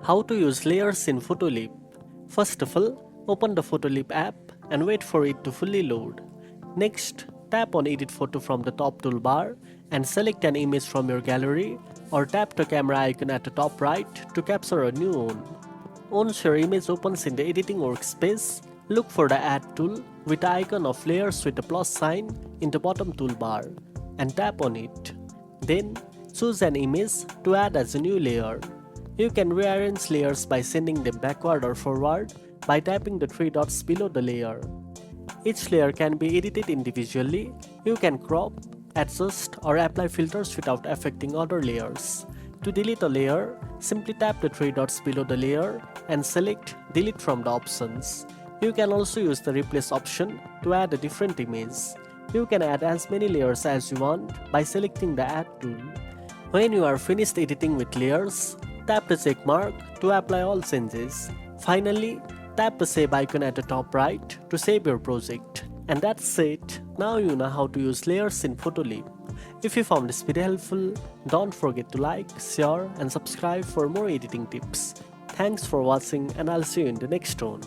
How to use layers in Photoleap. First of all, open the Photoleap app and wait for it to fully load. Next, tap on Edit Photo from the top toolbar and select an image from your gallery, or tap the camera icon at the top right to capture a new one. Once your image opens in the editing workspace, look for the Add tool with the icon of layers with a plus sign in the bottom toolbar and tap on it. Then choose an image to add as a new layer. You can rearrange layers by sending them backward or forward by tapping the three dots below the layer. Each layer can be edited individually. You can crop, adjust, or apply filters without affecting other layers. To delete a layer, simply tap the three dots below the layer and select Delete from the options. You can also use the Replace option to add a different image. You can add as many layers as you want by selecting the Add tool. When you are finished editing with layers, tap the check mark to apply all changes. Finally, tap the Save icon at the top right to save your project. And that's it. Now you know how to use layers in Photoleap. If you found this video helpful, don't forget to like, share and subscribe for more editing tips. Thanks for watching, and I'll see you in the next one.